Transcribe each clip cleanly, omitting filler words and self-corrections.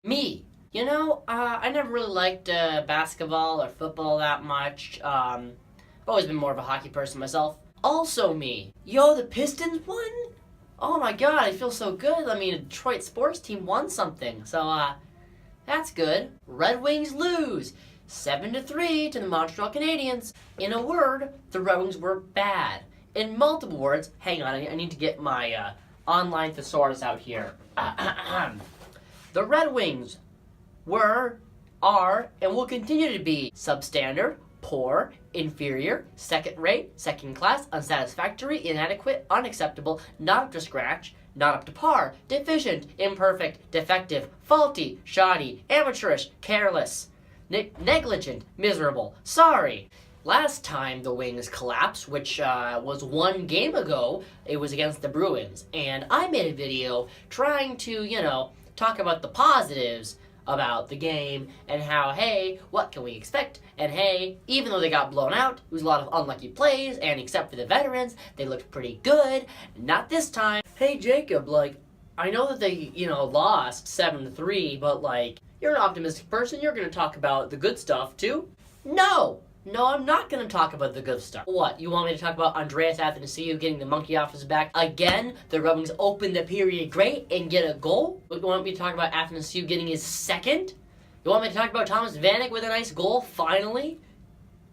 Me. I never really liked basketball or football that much. I've always been more of a hockey person myself. Also me. Yo, the Pistons won? Oh my god, I feel so good. I mean, a Detroit sports team won something. So, that's good. Red Wings lose 7-3 to the Montreal Canadiens. In a word, the Red Wings were bad. In multiple words, hang on, I need to get my online thesaurus out here. The Red Wings were, are, and will continue to be substandard, poor, inferior, second-rate, second-class, unsatisfactory, inadequate, unacceptable, not up to scratch, not up to par, deficient, imperfect, defective, faulty, shoddy, amateurish, careless, negligent, miserable, sorry. Last time the Wings collapsed, which was one game ago, it was against the Bruins, and I made a video trying to, talk about the positives about the game and how, hey, what can we expect? And hey, even though they got blown out, it was a lot of unlucky plays, and except for the veterans, they looked pretty good. Not this time. Hey, Jacob, I know that they, lost 7-3, but, you're an optimistic person. You're going to talk about the good stuff, too? No, I'm not going to talk about the good stuff. What, you want me to talk about Andreas Athanasiou getting the monkey off his back again? The Red Wings open the period great and get a goal? You want me to talk about Athanasiou getting his second? You want me to talk about Thomas Vanek with a nice goal, finally?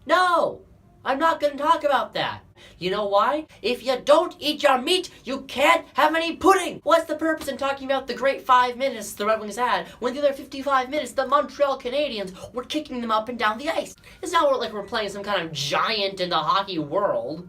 No, I'm not going to talk about that. You know why? If you don't eat your meat, you can't have any pudding! What's the purpose in talking about the great 5 minutes the Red Wings had when the other 55 minutes the Montreal Canadiens were kicking them up and down the ice? It's not like we're playing some kind of giant in the hockey world.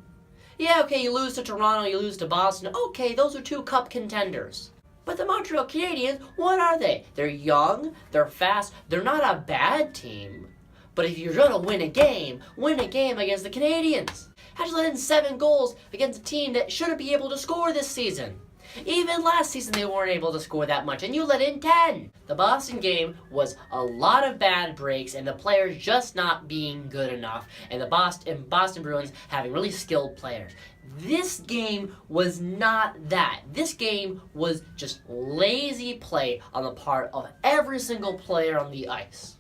Yeah, okay, you lose to Toronto, you lose to Boston. Okay, those are 2 cup contenders. But the Montreal Canadiens, what are they? They're young, they're fast, they're not a bad team. But if you're gonna win a game against the Canadiens. How'd you let in 7 goals against a team that shouldn't be able to score this season? Even last season they weren't able to score that much, and you let in 10. The Boston game was a lot of bad breaks, and the players just not being good enough, and the Boston Bruins having really skilled players. This game was not that. This game was just lazy play on the part of every single player on the ice.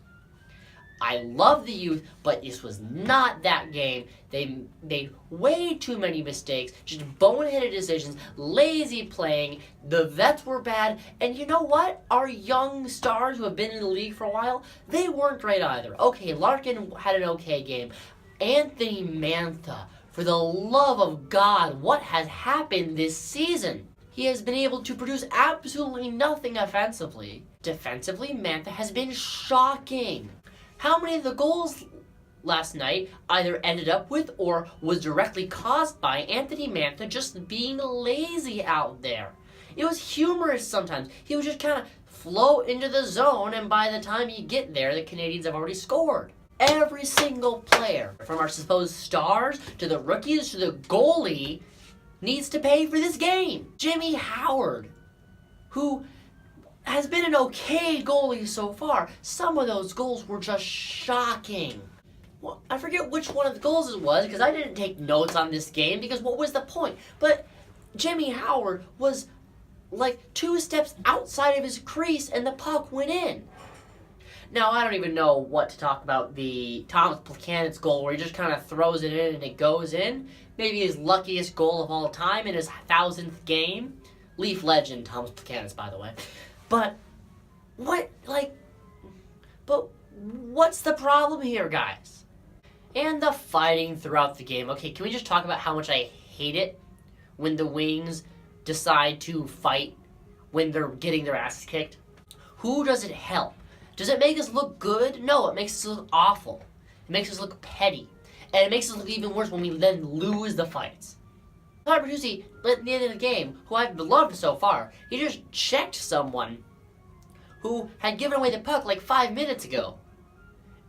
I love the youth, but this was not that game. They made way too many mistakes, just boneheaded decisions, lazy playing. The vets were bad, and you know what? Our young stars who have been in the league for a while, they weren't great either. Okay, Larkin had an okay game. Anthony Mantha, for the love of God, what has happened this season? He has been able to produce absolutely nothing offensively. Defensively, Mantha has been shocking. How many of the goals last night either ended up with or was directly caused by Anthony Mantha just being lazy out there? It was humorous sometimes. He would just kind of float into the zone, and by the time you get there, the Canadiens have already scored. Every single player, from our supposed stars to the rookies to the goalie, needs to pay for this game. Jimmy Howard, who has been an okay goalie so far. Some of those goals were just shocking. Well, I forget which one of the goals it was, because I didn't take notes on this game, because what was the point? But Jimmy Howard was 2 steps outside of his crease, and the puck went in. Now, I don't even know what to talk about the Thomas Plekanec goal, where he just kind of throws it in and it goes in. Maybe his luckiest goal of all time in his 1000th game. Leaf legend, Thomas Plekanec, by the way. But what's the problem here, guys? And the fighting throughout the game. Okay, can we just talk about how much I hate it when the Wings decide to fight when they're getting their asses kicked? Who does it help? Does it make us look good? No, it makes us look awful. It makes us look petty. And it makes us look even worse when we then lose the fights. Todd Bertuzzi, at the end of the game, who I've loved so far, he just checked someone who had given away the puck 5 minutes ago.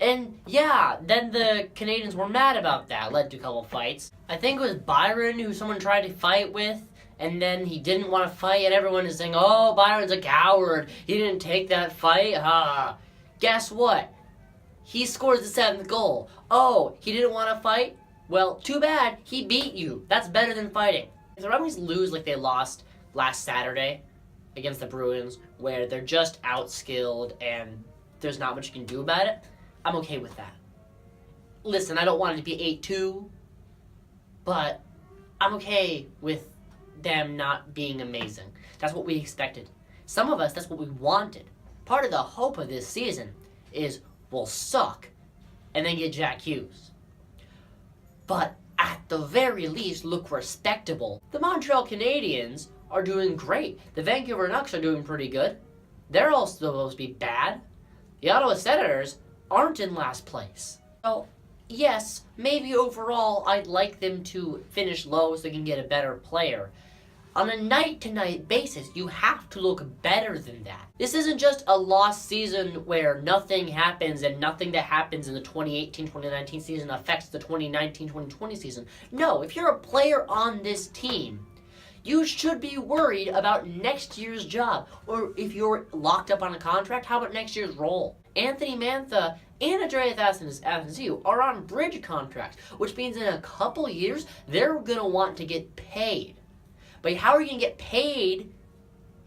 And yeah, then the Canadiens were mad about that, led to a couple fights. I think it was Byron who someone tried to fight with, and then he didn't want to fight, and everyone is saying, oh, Byron's a coward, he didn't take that fight, Guess what? He scores the 7th goal. Oh, he didn't want to fight? Well, too bad, he beat you. That's better than fighting. If the Red Wings lose like they lost last Saturday, against the Bruins where they're just outskilled and there's not much you can do about it, I'm okay with that. Listen, I don't want it to be 8-2, but I'm okay with them not being amazing. That's what we expected. Some of us, that's what we wanted. Part of the hope of this season is we'll suck and then get Jack Hughes. But at the very least, look respectable. The Montreal Canadiens are doing great. The Vancouver Canucks are doing pretty good. They're all supposed to be bad. The Ottawa Senators aren't in last place. So, yes, maybe overall I'd like them to finish low so they can get a better player. On a night-to-night basis, you have to look better than that. This isn't just a lost season where nothing happens and nothing that happens in the 2018-2019 season affects the 2019-2020 season. No, if you're a player on this team, you should be worried about next year's job. Or if you're locked up on a contract, how about next year's role? Anthony Mantha and Andreas Athanasiou are on bridge contracts, which means in a couple years, they're going to want to get paid. But how are you going to get paid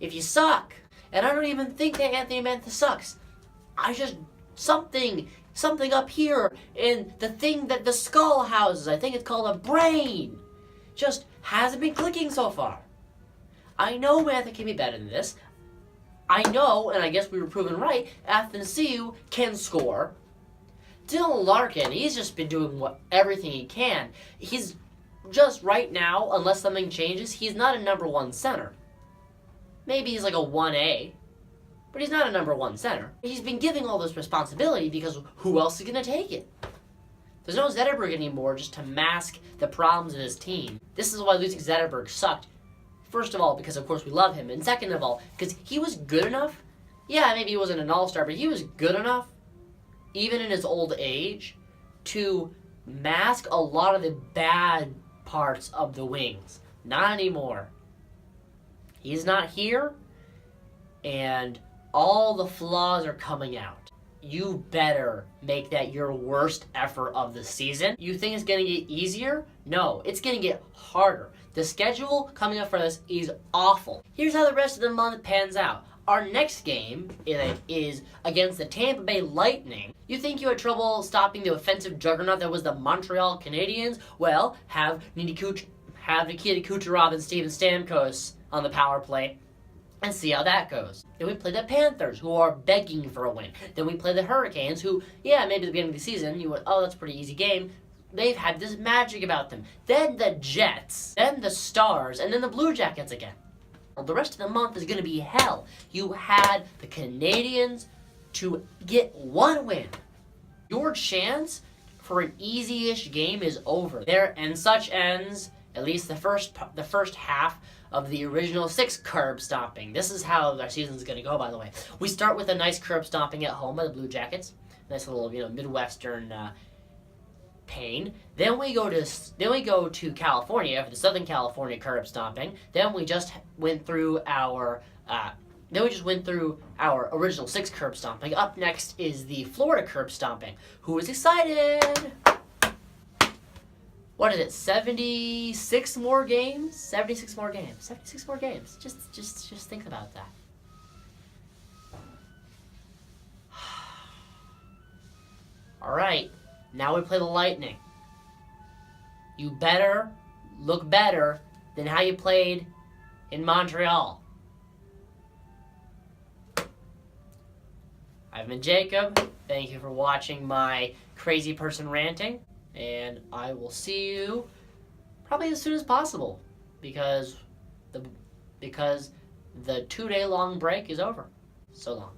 if you suck? And I don't even think that Anthony Mantha sucks. I just, something up here in the thing that the skull houses, I think it's called a brain, just hasn't been clicking so far. I know Mantha can be better than this. I know, and I guess we were proven right, Athanasiou can score. Dylan Larkin, he's just been doing everything he can. He's just right now, unless something changes, he's not a number one center. Maybe he's like a 1A, but he's not a number one center. He's been giving all this responsibility because who else is going to take it? There's no Zetterberg anymore just to mask the problems in his team. This is why losing Zetterberg sucked. First of all, because of course we love him, and second of all, because he was good enough. Yeah, maybe he wasn't an all-star, but he was good enough, even in his old age, to mask a lot of the bad parts of the Wings. Not anymore. He's not here, and all the flaws are coming out. You better make that your worst effort of the season. You think it's going to get easier? No, it's going to get harder. The schedule coming up for this is awful. Here's how the rest of the month pans out. Our next game is against the Tampa Bay Lightning. You think you had trouble stopping the offensive juggernaut that was the Montreal Canadiens? Well, have Nikita Kucherov and Steven Stamkos on the power play and see how that goes. Then we play the Panthers, who are begging for a win. Then we play the Hurricanes, who, yeah, maybe at the beginning of the season, you went, oh, that's a pretty easy game. They've had this magic about them. Then the Jets, then the Stars, and then the Blue Jackets again. The rest of the month is going to be hell. You had the Canadiens to get one win. Your chance for an easy-ish game is over. There, and such ends at least the first half of the original 6 curb stomping. This is how our season is going to go, by the way. We start with a nice curb stomping at home by the Blue Jackets. Nice little, Midwestern pain. Then we go to California for the Southern California curb stomping. Then we just went through our original 6 curb stomping. Up next is the Florida curb stomping. Who is excited? What is it? 76 more games? 76 more games. 76 more games. Just think about that. All right. Now we play the Lightning. You better look better than how you played in Montreal. I've been Jacob. Thank you for watching my crazy person ranting. And I will see you probably as soon as possible because the 2-day long break is over. So long.